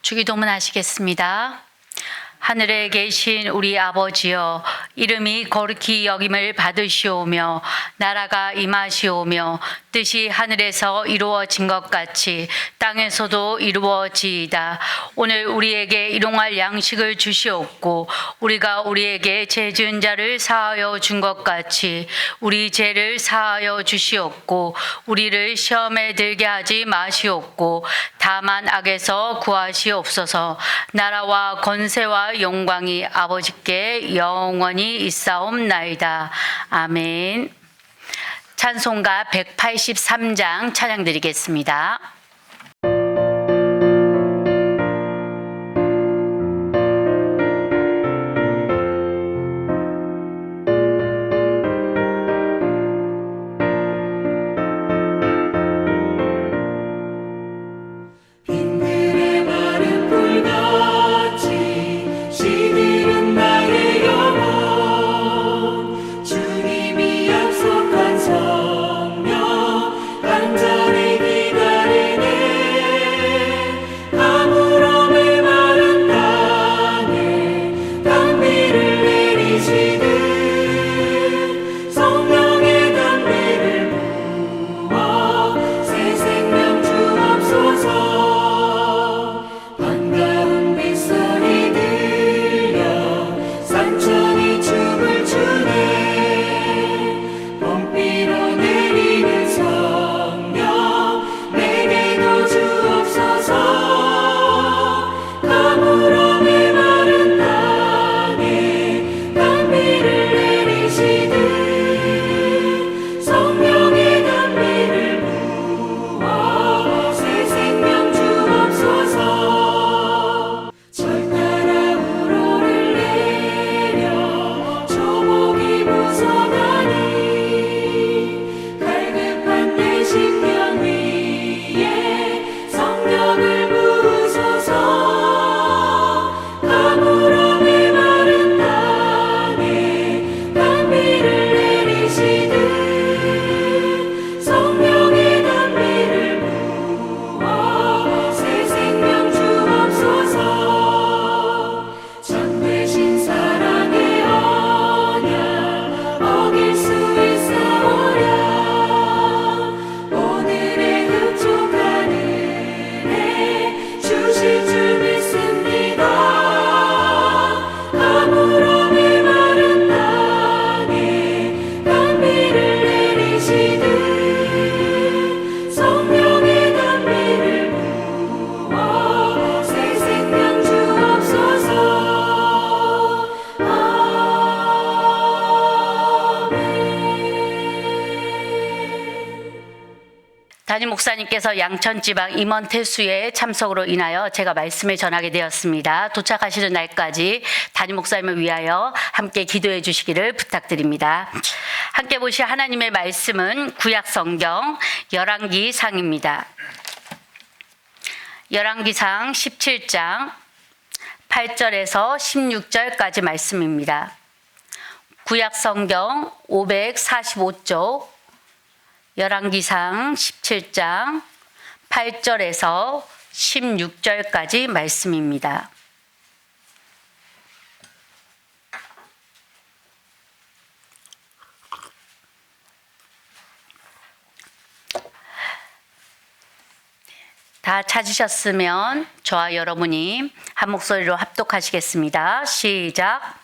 주기도문 하시겠습니다. 하늘에 계신 우리 아버지여, 이름이 거룩히 여김을 받으시오며 나라가 임하시오며 뜻이 하늘에서 이루어진 것 같이 땅에서도 이루어지이다. 오늘 우리에게 일용할 양식을 주시옵고 우리가 우리에게 죄 지은 자를 사하여 준 것 같이 우리 죄를 사하여 주시옵고 우리를 시험에 들게 하지 마시옵고 다만 악에서 구하시옵소서. 나라와 권세와 영광이 아버지께 영원히 있사옵나이다. 아멘. 찬송가 183장 찬양드리겠습니다. 담임 목사님께서 양천지방 임원 퇴수의 참석으로 인하여 제가 말씀을 전하게 되었습니다. 도착하시는 날까지 담임 목사님을 위하여 함께 기도해 주시기를 부탁드립니다. 함께 보실 하나님의 말씀은 구약성경 열왕기상입니다. 열왕기상 17장 8절에서 16절까지 말씀입니다. 구약성경 545쪽 열왕기상 17장 8절에서 16절까지 말씀입니다. 다 찾으셨으면 저와 여러분이 한 목소리로 합독하시겠습니다. 시작.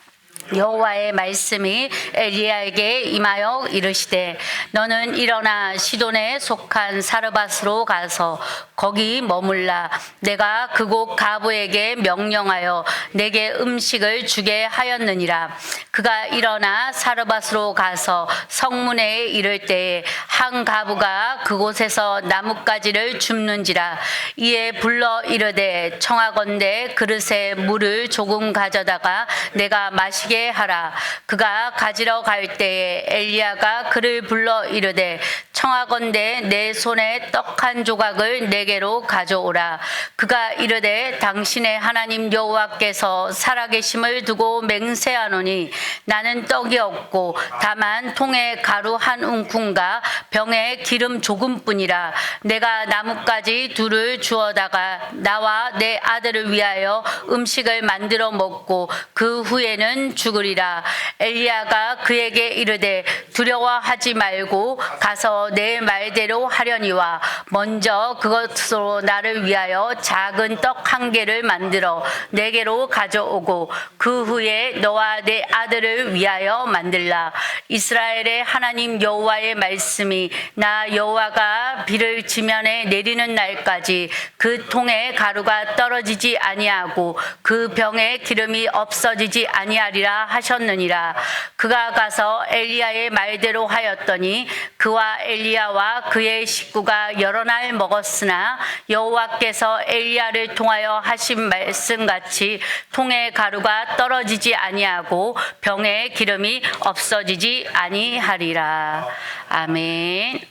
여호와의 말씀이 엘리야에게 임하여 이르시되 너는 일어나 시돈에 속한 사르밧으로 가서 거기 머물라. 내가 그곳 가부에게 명령하여 내게 음식을 주게 하였느니라. 그가 일어나 사르밧으로 가서 성문에 이를 때에 한 가부가 그곳에서 나뭇가지를 줍는지라. 이에 불러 이르되 청하건대 그릇에 물을 조금 가져다가 내가 마시게 주게 하라. 그가 가지러 갈 때에 엘리야가 그를 불러 이르되 청하건대 내 손에 떡 한 조각을 내게로 가져오라. 그가 이르되 당신의 하나님 여호와께서 살아계심을 두고 맹세하노니 나는 떡이 없고 다만 통에 가루 한 움큼과 병에 기름 조금뿐이라. 내가 나뭇가지 둘을 주어다가 나와 내 아들을 위하여 음식을 만들어 먹고 그 후에는 죽으리라. 엘리야가 그에게 이르되 두려워하지 말고 가서 내 말대로 하려니와 먼저 그것으로 나를 위하여 작은 떡 한 개를 만들어 내게로 가져오고 그 후에 너와 내 아들을 위하여 만들라. 이스라엘의 하나님 여호와의 말씀이 나 여호와가 비를 지면에 내리는 날까지 그 통에 가루가 떨어지지 아니하고 그 병에 기름이 없어지지 아니하리라 하셨느니라. 그가 가서 엘리야의 말대로 하였더니 그와 엘리야와 그의 식구가 여러 날 먹었으나 여호와께서 엘리야를 통하여 하신 말씀같이 통에 가루가 떨어지지 아니하고 병에 기름이 없어지지 아니하리라. 아멘.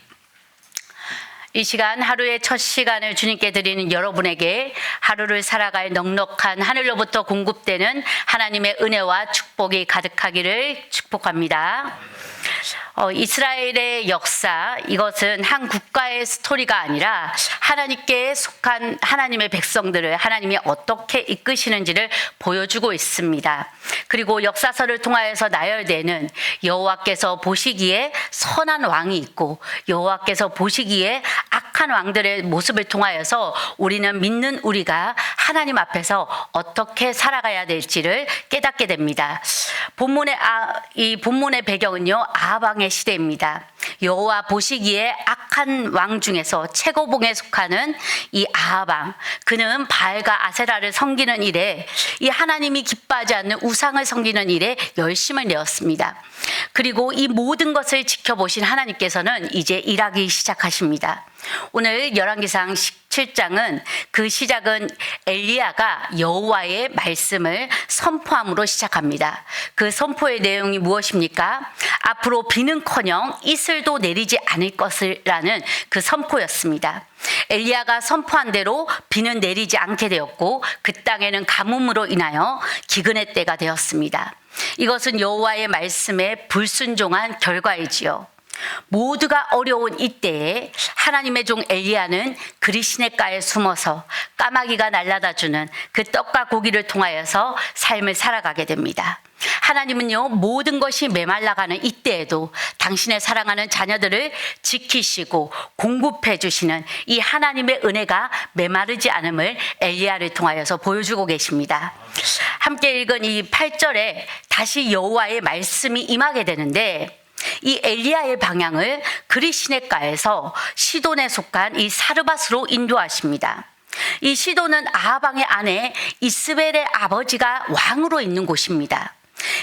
이 시간 하루의 첫 시간을 주님께 드리는 여러분에게 하루를 살아갈 넉넉한 하늘로부터 공급되는 하나님의 은혜와 축복이 가득하기를 축복합니다. 이스라엘의 역사, 이것은 한 국가의 스토리가 아니라 하나님께 속한 하나님의 백성들을 하나님이 어떻게 이끄시는지를 보여주고 있습니다. 그리고 역사서를 통하여서 나열되는 여호와께서 보시기에 선한 왕이 있고 여호와께서 보시기에 악한 왕들의 모습을 통하여서 우리는 믿는 우리가 하나님 앞에서 어떻게 살아가야 될지를 깨닫게 됩니다. 이 본문의 배경은요, 아합왕의 시대입니다. 여호와 보시기에 악한 왕 중에서 최고봉에 속하는 이 아합왕, 그는 바알과 아세라를 섬기는 일에, 이 하나님이 기뻐하지 않는 우상을 섬기는 일에 열심을 내었습니다. 그리고 이 모든 것을 지켜보신 하나님께서는 이제 일하기 시작하십니다. 오늘 열왕기상 17장은 그 시작은 엘리야가 여호와의 말씀을 선포함으로 시작합니다. 그 선포의 내용이 무엇입니까? 앞으로 비는커녕 이슬도 내리지 않을 것이라는 그 선포였습니다. 엘리야가 선포한 대로 비는 내리지 않게 되었고 그 땅에는 가뭄으로 인하여 기근의 때가 되었습니다. 이것은 여호와의 말씀에 불순종한 결과이지요. 모두가 어려운 이때에 하나님의 종 엘리야는 그리 시냇가에 숨어서 까마귀가 날아다주는 그 떡과 고기를 통하여서 삶을 살아가게 됩니다. 하나님은요, 모든 것이 메말라가는 이때에도 당신의 사랑하는 자녀들을 지키시고 공급해 주시는 이 하나님의 은혜가 메마르지 않음을 엘리야를 통하여서 보여주고 계십니다. 함께 읽은 이 8절에 다시 여호와의 말씀이 임하게 되는데, 이 엘리야의 방향을 그리 시냇가에서 시돈에 속한 이 사르밧으로 인도하십니다. 이 시돈은 아합왕의 아내 이스벨의 아버지가 왕으로 있는 곳입니다.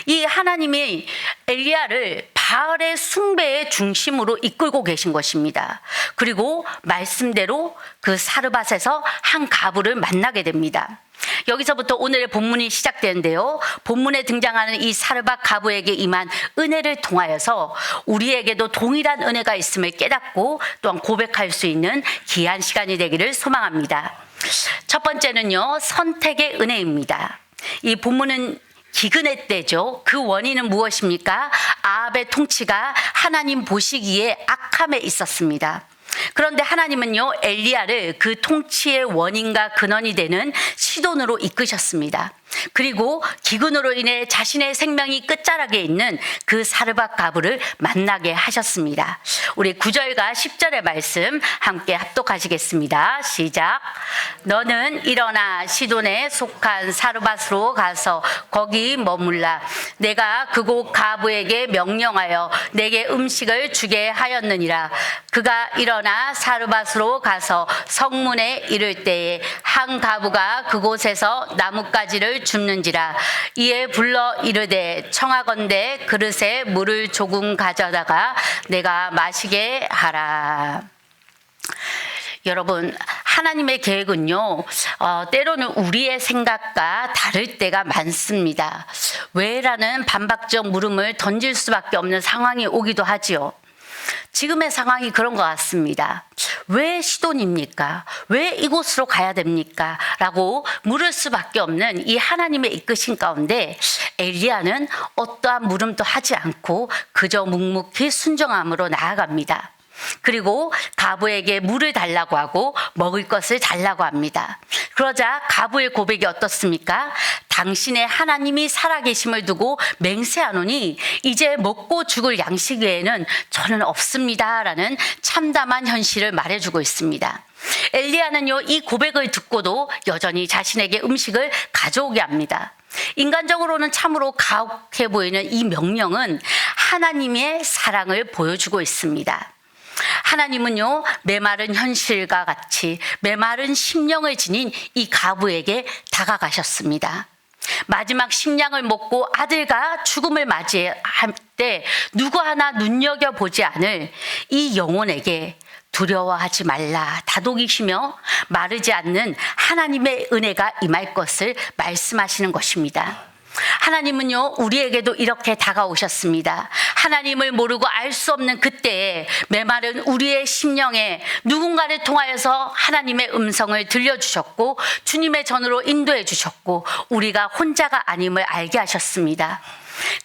이 하나님이 엘리야를 바알의 숭배의 중심으로 이끌고 계신 것입니다. 그리고 말씀대로 그 사르밧에서 한 가부를 만나게 됩니다. 여기서부터 오늘의 본문이 시작되는데요. 본문에 등장하는 이 사르밧 가부에게 임한 은혜를 통하여서 우리에게도 동일한 은혜가 있음을 깨닫고 또한 고백할 수 있는 귀한 시간이 되기를 소망합니다. 첫 번째는요, 선택의 은혜입니다. 이 본문은 기근의 때죠. 그 원인은 무엇입니까? 아합의 통치가 하나님 보시기에 악함에 있었습니다. 그런데 하나님은요, 엘리야를 그 통치의 원인과 근원이 되는 시돈으로 이끄셨습니다. 그리고 기근으로 인해 자신의 생명이 끝자락에 있는 그 사르밧 가부를 만나게 하셨습니다. 우리 9절과 10절의 말씀 함께 합독하시겠습니다. 시작. 너는 일어나 시돈에 속한 사르밧으로 가서 거기 머물라. 내가 그곳 가부에게 명령하여 내게 음식을 주게 하였느니라. 그가 일어나 사르밧으로 가서 성문에 이를 때에 한 가부가 그곳에서 나뭇가지를 줍는지라. 이에 불러 이르되 청하건대 그릇에 물을 조금 가져다가 내가 마시게 하라. 여러분, 하나님의 계획은요, 때로는 우리의 생각과 다를 때가 많습니다. 왜라는 반박적 물음을 던질 수밖에 없는 상황이 오기도 하지요. 지금의 상황이 그런 것 같습니다. 왜 시돈입니까? 왜 이곳으로 가야 됩니까? 라고 물을 수밖에 없는 이 하나님의 이끄신 가운데 엘리야는 어떠한 물음도 하지 않고 그저 묵묵히 순종함으로 나아갑니다. 그리고 가부에게 물을 달라고 하고 먹을 것을 달라고 합니다. 그러자 가부의 고백이 어떻습니까? 당신의 하나님이 살아계심을 두고 맹세하노니 이제 먹고 죽을 양식 외에는 저는 없습니다. 라는 참담한 현실을 말해주고 있습니다. 엘리야는요, 이 고백을 듣고도 여전히 자신에게 음식을 가져오게 합니다. 인간적으로는 참으로 가혹해 보이는 이 명령은 하나님의 사랑을 보여주고 있습니다. 하나님은요, 메마른 현실과 같이 메마른 심령을 지닌 이 가부에게 다가가셨습니다. 마지막 식량을 먹고 아들과 죽음을 맞이할 때 누구 하나 눈여겨보지 않을 이 영혼에게 두려워하지 말라 다독이시며 마르지 않는 하나님의 은혜가 임할 것을 말씀하시는 것입니다. 하나님은요, 우리에게도 이렇게 다가오셨습니다. 하나님을 모르고 알 수 없는 그때에 메마른 우리의 심령에 누군가를 통하여서 하나님의 음성을 들려주셨고 주님의 전으로 인도해 주셨고 우리가 혼자가 아님을 알게 하셨습니다.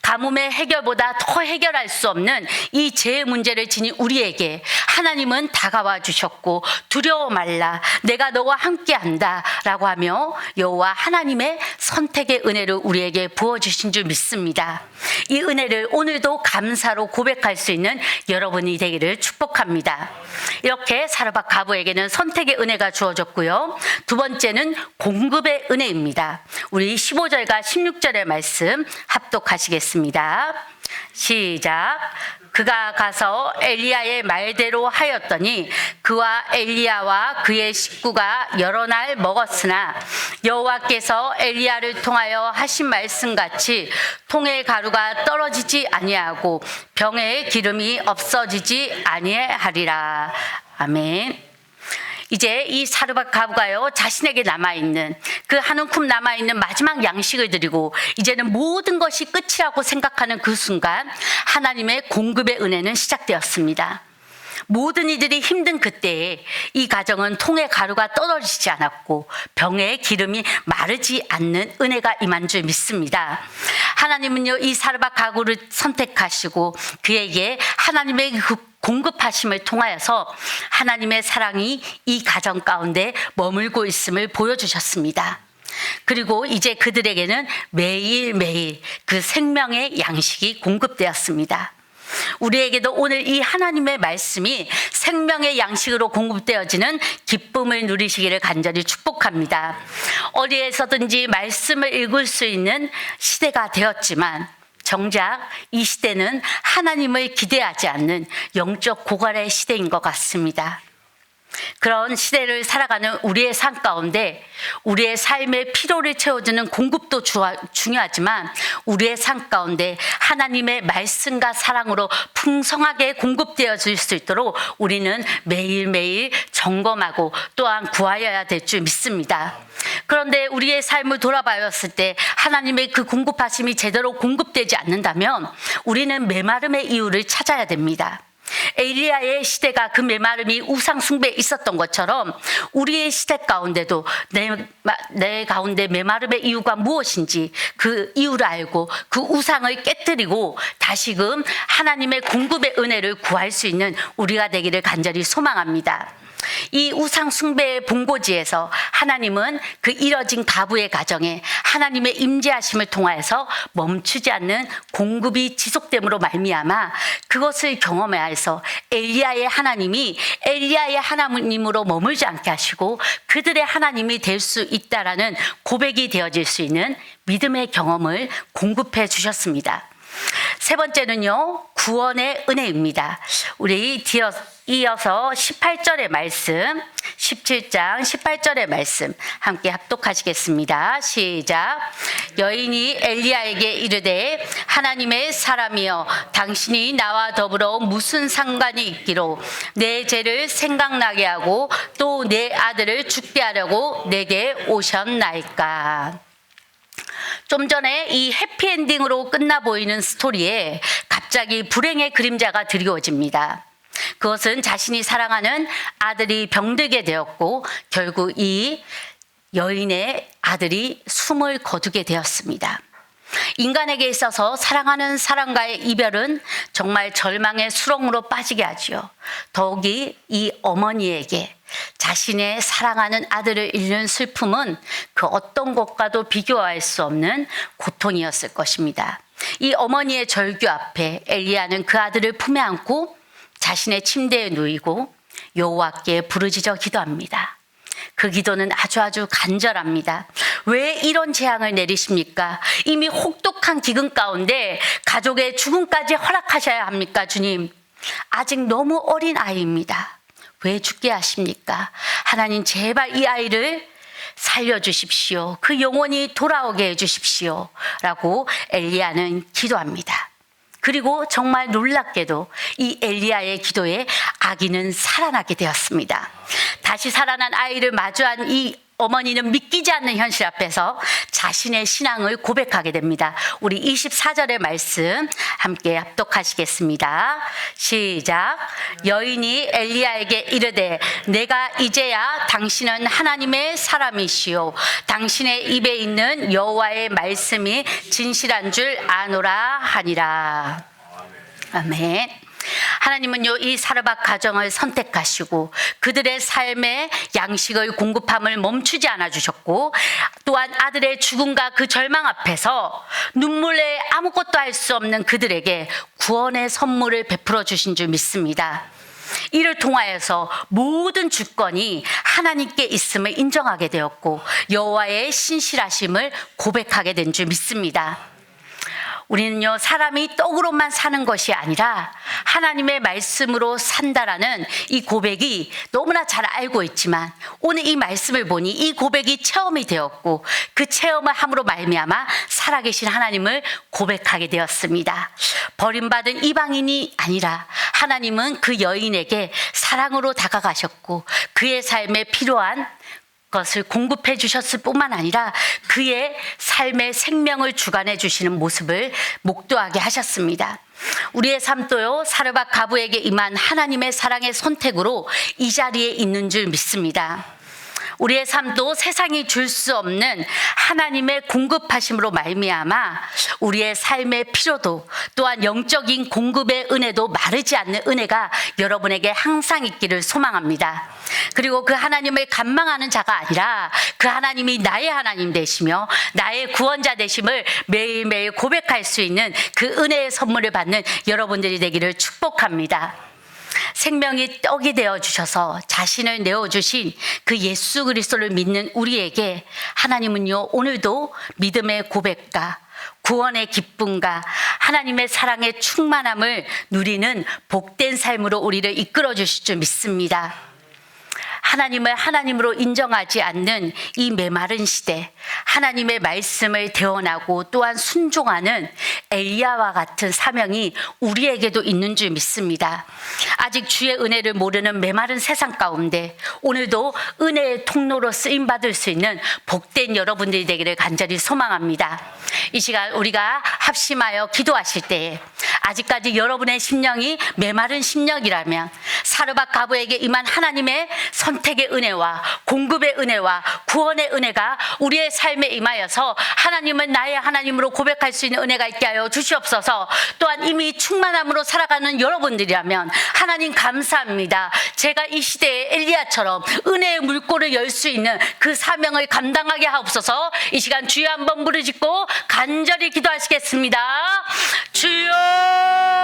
가뭄의 해결보다 더 해결할 수 없는 이 죄의 문제를 지닌 우리에게 하나님은 다가와 주셨고 두려워 말라 내가 너와 함께한다 라고 하며 여호와 하나님의 선택의 은혜를 우리에게 부어주신 줄 믿습니다. 이 은혜를 오늘도 감사로 고백할 수 있는 여러분이 되기를 축복합니다. 이렇게 사르밧 가부에게는 선택의 은혜가 주어졌고요. 두 번째는 공급의 은혜입니다. 우리 15절과 16절의 말씀 합독하시겠습니다. 시작. 그가 가서 엘리야의 말대로 하였더니 그와 엘리야와 그의 식구가 여러 날 먹었으나 여호와께서 엘리야를 통하여 하신 말씀같이 통의 가루가 떨어지지 아니하고 병에 기름이 없어지지 아니하리라. 아멘. 이제 이 사르밧 가부가요, 자신에게 남아있는 그 한 움큼 남아있는 마지막 양식을 드리고 이제는 모든 것이 끝이라고 생각하는 그 순간 하나님의 공급의 은혜는 시작되었습니다. 모든 이들이 힘든 그때에 이 가정은 통의 가루가 떨어지지 않았고 병에 기름이 마르지 않는 은혜가 임한 줄 믿습니다. 하나님은요, 이 사르밧 가부를 선택하시고 그에게 하나님의 그 공급하심을 통하여서 하나님의 사랑이 이 가정 가운데 머물고 있음을 보여주셨습니다. 그리고 이제 그들에게는 매일매일 그 생명의 양식이 공급되었습니다. 우리에게도 오늘 이 하나님의 말씀이 생명의 양식으로 공급되어지는 기쁨을 누리시기를 간절히 축복합니다. 어디에서든지 말씀을 읽을 수 있는 시대가 되었지만 정작 이 시대는 하나님을 기대하지 않는 영적 고갈의 시대인 것 같습니다. 그런 시대를 살아가는 우리의 삶 가운데 우리의 삶의 필요를 채워주는 공급도 중요하지만 우리의 삶 가운데 하나님의 말씀과 사랑으로 풍성하게 공급되어질 수 있도록 우리는 매일매일 점검하고 또한 구하여야 될 줄 믿습니다. 그런데 우리의 삶을 돌아봤을 때 하나님의 그 공급하심이 제대로 공급되지 않는다면 우리는 메마름의 이유를 찾아야 됩니다. 엘리야의 시대가 그 메마름이 우상 숭배에 있었던 것처럼 우리의 시대 가운데도 내 가운데 메마름의 이유가 무엇인지 그 이유를 알고 그 우상을 깨뜨리고 다시금 하나님의 공급의 은혜를 구할 수 있는 우리가 되기를 간절히 소망합니다. 이 우상 숭배의 본고지에서 하나님은 그 이뤄진 가부의 가정에 하나님의 임재하심을 통하여서 멈추지 않는 공급이 지속됨으로 말미암아 그것을 경험해서 엘리야의 하나님이 엘리야의 하나님으로 머물지 않게 하시고 그들의 하나님이 될 수 있다라는 고백이 되어질 수 있는 믿음의 경험을 공급해 주셨습니다. 세 번째는요, 구원의 은혜입니다. 우리 이어서 18절의 말씀, 17장 18절의 말씀 함께 합독하시겠습니다. 시작. 여인이 엘리야에게 이르되 하나님의 사람이여 당신이 나와 더불어 무슨 상관이 있기로 내 죄를 생각나게 하고 또 내 아들을 죽게 하려고 내게 오셨나이까. 좀 전에 이 해피엔딩으로 끝나 보이는 스토리에 갑자기 불행의 그림자가 드리워집니다. 그것은 자신이 사랑하는 아들이 병들게 되었고 결국 이 여인의 아들이 숨을 거두게 되었습니다. 인간에게 있어서 사랑하는 사람과의 이별은 정말 절망의 수렁으로 빠지게 하지요. 더욱이 이 어머니에게 자신의 사랑하는 아들을 잃는 슬픔은 그 어떤 것과도 비교할 수 없는 고통이었을 것입니다. 이 어머니의 절규 앞에 엘리야는 그 아들을 품에 안고 자신의 침대에 누이고 여호와께 부르짖어 기도합니다. 그 기도는 아주 간절합니다. 왜 이런 재앙을 내리십니까? 이미 혹독한 기근 가운데 가족의 죽음까지 허락하셔야 합니까, 주님? 아직 너무 어린 아이입니다. 왜 죽게 하십니까? 하나님, 제발 이 아이를 살려주십시오. 그 영혼이 돌아오게 해주십시오. 라고 엘리야는 기도합니다. 그리고 정말 놀랍게도 이 엘리야의 기도에 아기는 살아나게 되었습니다. 다시 살아난 아이를 마주한 이 어머니는 믿기지 않는 현실 앞에서 자신의 신앙을 고백하게 됩니다. 우리 24절의 말씀 함께 합독하시겠습니다. 시작. 여인이 엘리야에게 이르되 내가 이제야 당신은 하나님의 사람이시오 당신의 입에 있는 여호와의 말씀이 진실한 줄 아노라 하니라. 아멘. 하나님은요, 이 사르밧 가정을 선택하시고 그들의 삶에 양식을 공급함을 멈추지 않아 주셨고, 또한 아들의 죽음과 그 절망 앞에서 눈물에 아무것도 할 수 없는 그들에게 구원의 선물을 베풀어 주신 줄 믿습니다. 이를 통하여서 모든 주권이 하나님께 있음을 인정하게 되었고 여호와의 신실하심을 고백하게 된 줄 믿습니다. 우리는요, 사람이 떡으로만 사는 것이 아니라 하나님의 말씀으로 산다라는 이 고백이 너무나 잘 알고 있지만 오늘 이 말씀을 보니 이 고백이 체험이 되었고 그 체험을 함으로 말미암아 살아계신 하나님을 고백하게 되었습니다. 버림받은 이방인이 아니라 하나님은 그 여인에게 사랑으로 다가가셨고 그의 삶에 필요한 것을 공급해 주셨을 뿐만 아니라 그의 삶의 생명을 주관해 주시는 모습을 목도하게 하셨습니다. 우리의 삶도요, 사르밧 가부에게 임한 하나님의 사랑의 선택으로 이 자리에 있는 줄 믿습니다. 우리의 삶도 세상이 줄 수 없는 하나님의 공급하심으로 말미암아 우리의 삶의 필요도 또한 영적인 공급의 은혜도 마르지 않는 은혜가 여러분에게 항상 있기를 소망합니다. 그리고 그 하나님을 간망하는 자가 아니라 그 하나님이 나의 하나님 되시며 나의 구원자 되심을 매일매일 고백할 수 있는 그 은혜의 선물을 받는 여러분들이 되기를 축복합니다. 생명이 떡이 되어 주셔서 자신을 내어주신 그 예수 그리스도를 믿는 우리에게 하나님은요, 오늘도 믿음의 고백과 구원의 기쁨과 하나님의 사랑의 충만함을 누리는 복된 삶으로 우리를 이끌어 주실 줄 믿습니다. 하나님을 하나님으로 인정하지 않는 이 메마른 시대, 하나님의 말씀을 대언하고 또한 순종하는 엘리야와 같은 사명이 우리에게도 있는 줄 믿습니다. 아직 주의 은혜를 모르는 메마른 세상 가운데 오늘도 은혜의 통로로 쓰임받을 수 있는 복된 여러분들이 되기를 간절히 소망합니다. 이 시간 우리가 합심하여 기도하실 때에 아직까지 여러분의 심령이 메마른 심령이라면 사르밧 가부에게 임한 하나님의 선택의 은혜와 공급의 은혜와 구원의 은혜가 우리의 삶에 임하여서 하나님은 나의 하나님으로 고백할 수 있는 은혜가 있게 하여 주시옵소서. 또한 이미 충만함으로 살아가는 여러분들이라면 하나님 감사합니다. 제가 이 시대에 엘리야처럼 은혜의 물꼬를 열 수 있는 그 사명을 감당하게 하옵소서. 이 시간 주여 한번 부르짖고 간절히 기도하시겠습니다. 주여